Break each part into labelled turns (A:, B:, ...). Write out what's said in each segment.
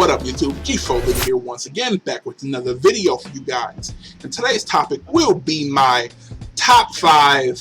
A: What up, YouTube? G4 here once again, back with another video for you guys. And today's topic will be my top 5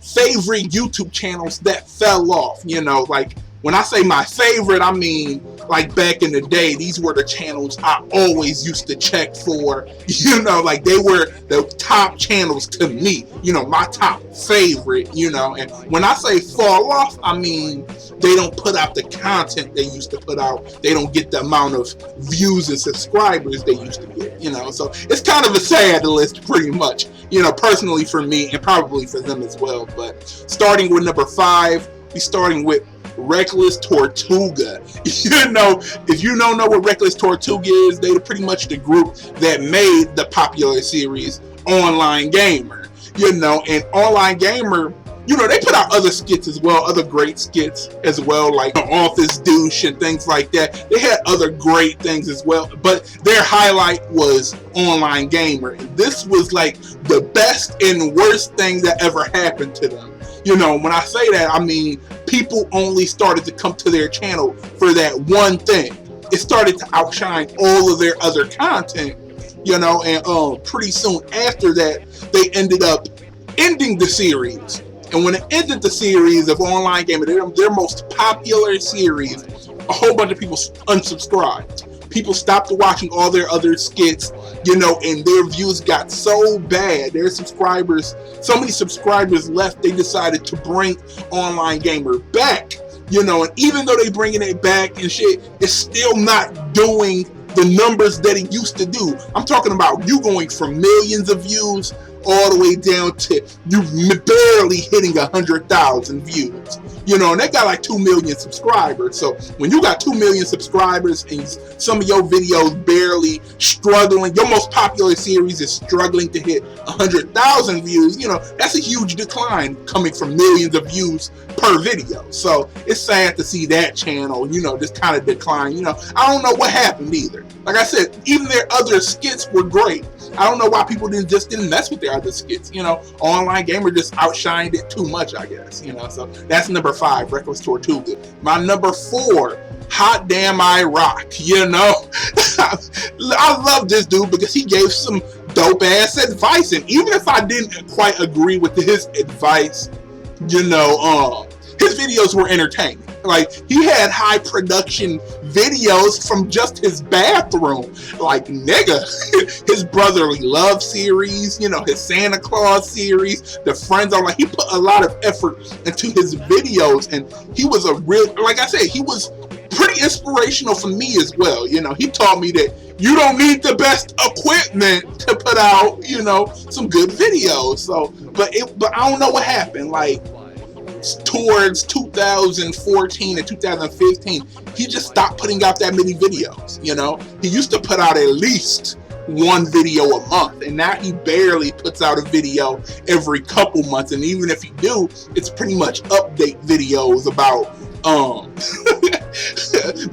A: favorite YouTube channels that fell off. You know, like when I say my favorite, I mean like back in the day, these were the channels I always used to check for. You know, like they were the top channels to me. You know, my top favorite, you know. And when I say fall off, I mean they don't put out the content they used to put out. They don't get the amount of views and subscribers they used to get, you know. So it's kind of a sad list pretty much, you know, personally for me and probably for them as well. But starting with number 5, we're starting with Reckless Tortuga. You know, if you don't know what Reckless Tortuga is, they're pretty much the group that made the popular series Online Gamer. You know, and Online Gamer, you know, they put out other skits as well, other great skits as well, like Office Douche and things like that. They had other great things as well, but their highlight was Online Gamer. And this was like the best and worst thing that ever happened to them. You know, when I say that, I mean people only started to come to their channel for that one thing. It started to outshine all of their other content, you know, and pretty soon after that, they ended up ending the series. And when it ended the series of Online Gamer, their most popular series, a whole bunch of people unsubscribed. People stopped watching all their other skits, you know, and their views got so bad. Their subscribers, so many subscribers left, they decided to bring Online Gamer back, you know, and even though they bringing it back and shit, it's still not doing the numbers that it used to do. I'm talking about you going from millions of views all the way down to you barely hitting 100,000 views. You know, and they got like 2 million subscribers. So when you got 2 million subscribers and some of your videos barely struggling, your most popular series is struggling to hit 100,000 views, you know, that's a huge decline coming from millions of views per video. So it's sad to see that channel, you know, just kind of decline. You know, I don't know what happened either. Like I said, even their other skits were great. I don't know why people didn't mess with their other skits. You know, Online Gamer just outshined it too much, I guess. You know, so that's number 5, Reckless Tortuga. My number 4, Hot Damn I Rock. You know, I love this dude because he gave some dope ass advice, and even if I didn't quite agree with his advice, you know, his videos were entertaining. Like, he had high production videos from just his bathroom. Like, nigga, his Brotherly Love series, you know, his Santa Claus series, the Friends Zone. Like, he put a lot of effort into his videos, and he was a real, like I said, he was pretty inspirational for me as well. You know, he taught me that you don't need the best equipment to put out, you know, some good videos. So, but I don't know what happened. Like, towards 2014 and 2015, he just stopped putting out that many videos. You know, he used to put out at least 1 video a month, and now he barely puts out a video every couple months. And even if he do, it's pretty much update videos about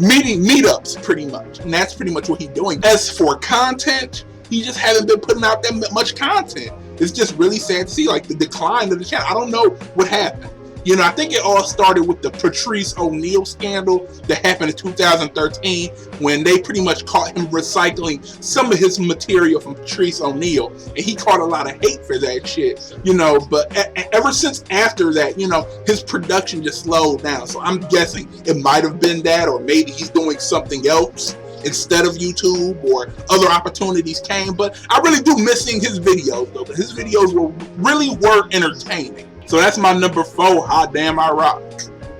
A: meetups pretty much, and that's pretty much what he's doing. As for content, he just hasn't been putting out that much content. It's just really sad to see, like, the decline of the channel. I don't know what happened. You know, I think it all started with the Patrice O'Neal scandal that happened in 2013 when they pretty much caught him recycling some of his material from Patrice O'Neal, and he caught a lot of hate for that shit, you know. But ever since after that, you know, his production just slowed down. So I'm guessing it might have been that, or maybe he's doing something else instead of YouTube, or other opportunities came. But I really do miss seeing his videos though. But his videos were entertaining. So that's my number 4, Hot Damn I Rock.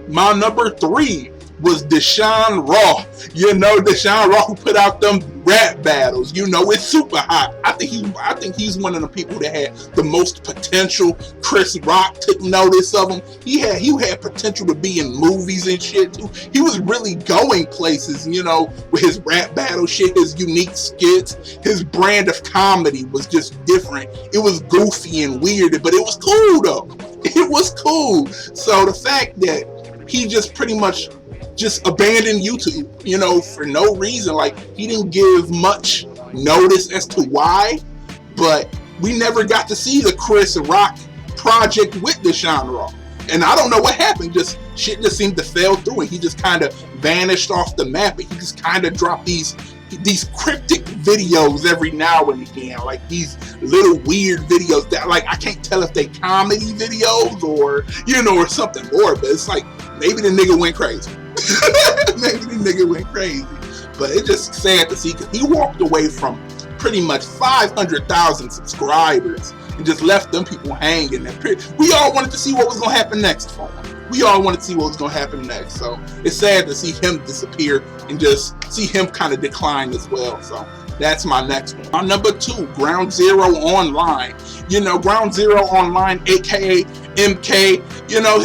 A: My number 3 was Deshaun Raw. You know, Deshaun Raw, who put out them rap battles. You know, it's super hot. I think he's one of the people that had the most potential. Chris Rock took notice of him. He had potential to be in movies and shit too. He was really going places, you know, with his rap battle shit, his unique skits. His brand of comedy was just different. It was goofy and weird, but it was cool though. It was cool. So the fact that he just pretty much just abandoned YouTube, you know, for no reason. Like, he didn't give much notice as to why, but we never got to see the Chris Rock project with Deshaun Raw. And I don't know what happened. Just shit just seemed to fail through, and he just kind of vanished off the map. And he just kind of dropped these cryptic videos every now and again, like these little weird videos that, like, I can't tell if they comedy videos or, you know, or something more. But it's like maybe the nigga went crazy. Maybe the nigga went crazy. But it's just sad to see, because he walked away from pretty much 500,000 subscribers and just left them people hanging. We all wanted to see what was going to happen next for him. We all wanted to see what was going to happen next. So it's sad to see him disappear and just see him kind of decline as well. So that's my next one. My number 2, Ground Zero Online. You know, Ground Zero Online, aka MK. You know,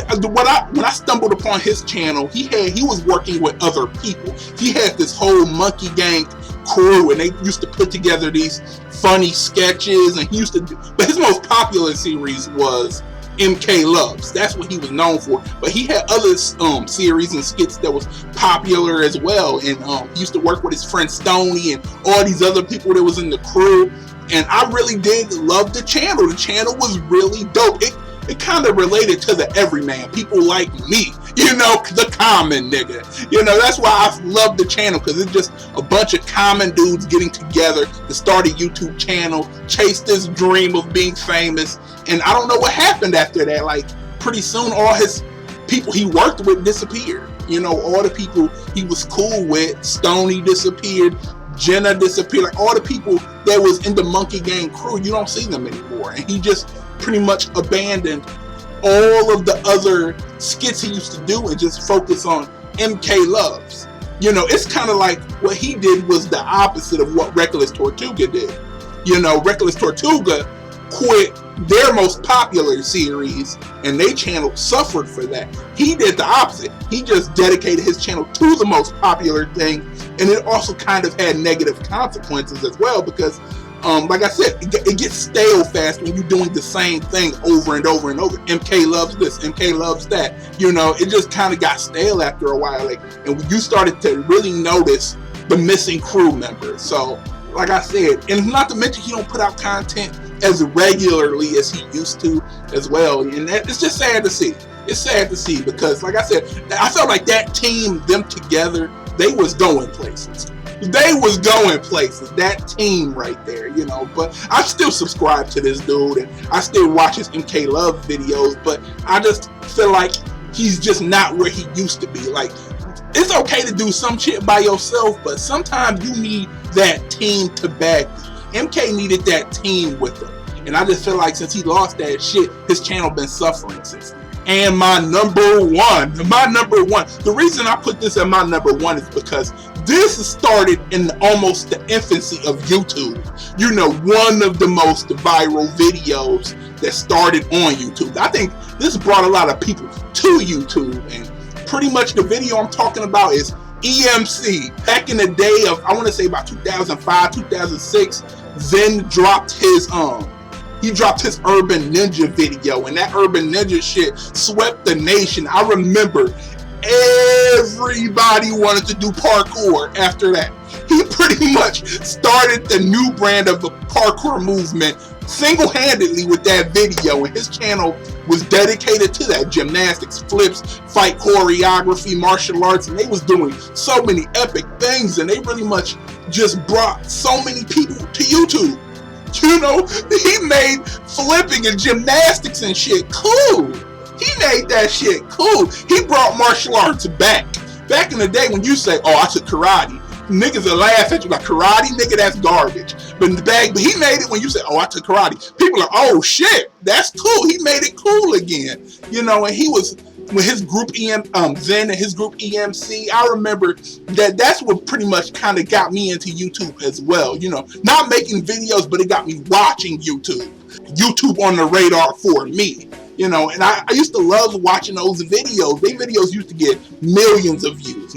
A: when I stumbled upon his channel, he was working with other people. He had this whole Monkey Gang crew, and they used to put together these funny sketches, and he used to do, but his most popular series was MK Loves. That's what he was known for. But he had other series and skits that was popular as well. And he used to work with his friend Stony and all these other people that was in the crew. And I really did love the channel. The channel was really dope. It kind of related to the everyman, people like me, you know, the common nigga. You know, that's why I love the channel, because it's just a bunch of common dudes getting together to start a YouTube channel, chase this dream of being famous. And I don't know what happened after that. Like, pretty soon all his people he worked with disappeared. You know, all the people he was cool with, Stony disappeared, Jenna disappeared, like all the people that was in the Monkey Gang crew, you don't see them anymore. And he just pretty much abandoned all of the other skits he used to do and just focus on MK Loves. You know, it's kind of like what he did was the opposite of what Reckless Tortuga did. You know, Reckless Tortuga quit their most popular series and their channel suffered for that. He did the opposite. He just dedicated his channel to the most popular thing, and it also kind of had negative consequences as well, because like I said, it gets stale fast when you're doing the same thing over and over and over. MK loves this, MK loves that. You know, it just kind of got stale after a while. Like, and you started to really notice the missing crew members. So, like I said, and not to mention he don't put out content as regularly as he used to as well. And it's just sad to see. It's sad to see, because, like I said, I felt like that team, them together, they was going places. They was going places, that team right there, you know. But I still subscribe to this dude, and I still watch his MK Love videos, but I just feel like he's just not where he used to be. Like, it's okay to do some shit by yourself, but sometimes you need that team to back you. MK needed that team with him, and I just feel like since he lost that shit, his channel been suffering since then. And my number one, the reason I put this at my number 1 is because this started in almost the infancy of YouTube. You know, one of the most viral videos that started on YouTube. I think this brought a lot of people to YouTube, and pretty much the video I'm talking about is EMC. Back in the day of, I want to say about 2005, 2006, Zen dropped his he dropped his Urban Ninja video, and that Urban Ninja shit swept the nation. I remember everybody wanted to do parkour after that. He pretty much started the new brand of the parkour movement single-handedly with that video, and his channel was dedicated to that. Gymnastics, flips, fight choreography, martial arts, and they was doing so many epic things, and they really much just brought so many people to YouTube. You know, he made flipping and gymnastics and shit cool. He made that shit cool. He brought martial arts back. Back in the day when you say, oh, I took karate, niggas will laugh at you like, karate, nigga, that's garbage. But he made it when you say, oh, I took karate. People are, oh shit, that's cool. He made it cool again. You know, and he was, when his group Zen and his group EMC, I remember that's what pretty much kind of got me into YouTube as well. You know, not making videos, but it got me watching YouTube. YouTube on the radar for me. You know, and I used to love watching those videos. They videos used to get millions of views.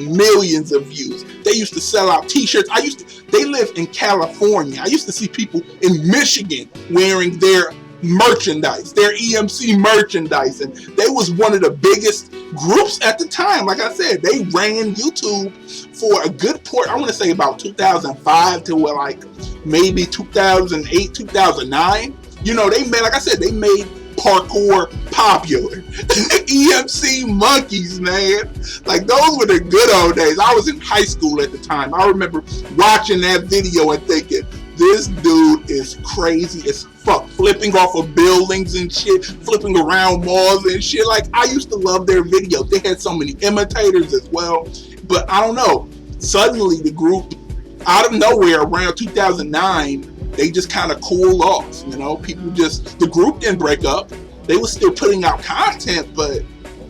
A: They used to sell out t-shirts. They lived in California. I used to see people in Michigan wearing their merchandise, their EMC merchandise, and they was one of the biggest groups at the time. Like I said, they ran YouTube for a good I want to say about 2005 to like maybe 2008, 2009. You know, they made, like I said, they made parkour popular. EMC monkeys, man. Like, those were the good old days. I was in high school at the time. I remember watching that video and thinking, this dude is crazy as fuck. Flipping off of buildings and shit, flipping around malls and shit. Like, I used to love their videos. They had so many imitators as well. But I don't know. Suddenly, the group, out of nowhere, around 2009, they just kind of cooled off. You know, people just, the group didn't break up. They were still putting out content, but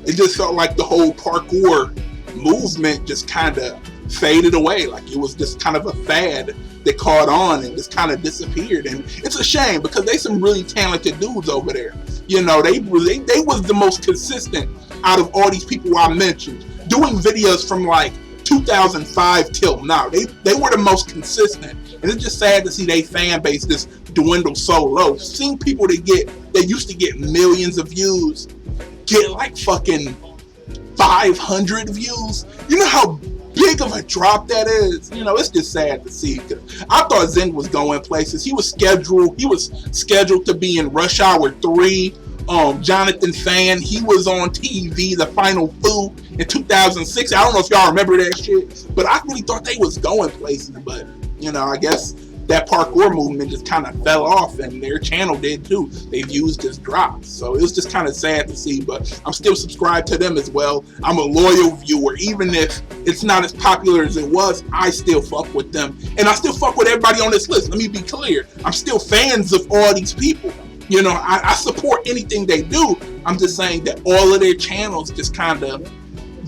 A: it just felt like the whole parkour movement just kind of faded away. Like, it was just kind of a fad that caught on and just kind of disappeared. And it's a shame because they some really talented dudes over there. You know, they was the most consistent out of all these people I mentioned, doing videos from like 2005 till now. They were the most consistent, and it's just sad to see their fan base just dwindle so low. Seeing people that used to get millions of views get like fucking 500 views. You know how big of a drop that is? You know, it's just sad to see. I thought Zing was going places. He was scheduled to be in Rush Hour 3. Jonathan Fan, he was on TV, The Final Fu in 2006. I don't know if y'all remember that shit, but I really thought they was going places. But, you know, I guess that parkour movement just kind of fell off, and their channel did too. Their views just dropped. So it was just kind of sad to see, but I'm still subscribed to them as well. I'm a loyal viewer. Even if it's not as popular as it was, I still fuck with them. And I still fuck with everybody on this list. Let me be clear. I'm still fans of all these people. You know, I support anything they do. I'm just saying that all of their channels just kind of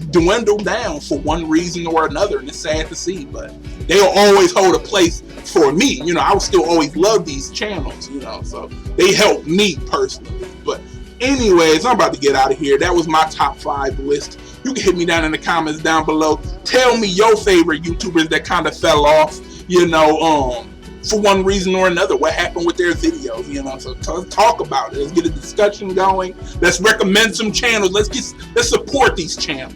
A: dwindle down for one reason or another, and it's sad to see, but they'll always hold a place for me. You know, I will still always love these channels, you know, so they help me personally. But anyways, I'm about to get out of here. That was my top 5 list. You can hit me down in the comments down below. Tell me your favorite YouTubers that kind of fell off, you know, for one reason or another. What happened with their videos, you know? So let's talk about it. Let's get a discussion going. Let's recommend some channels. Let's support these channels.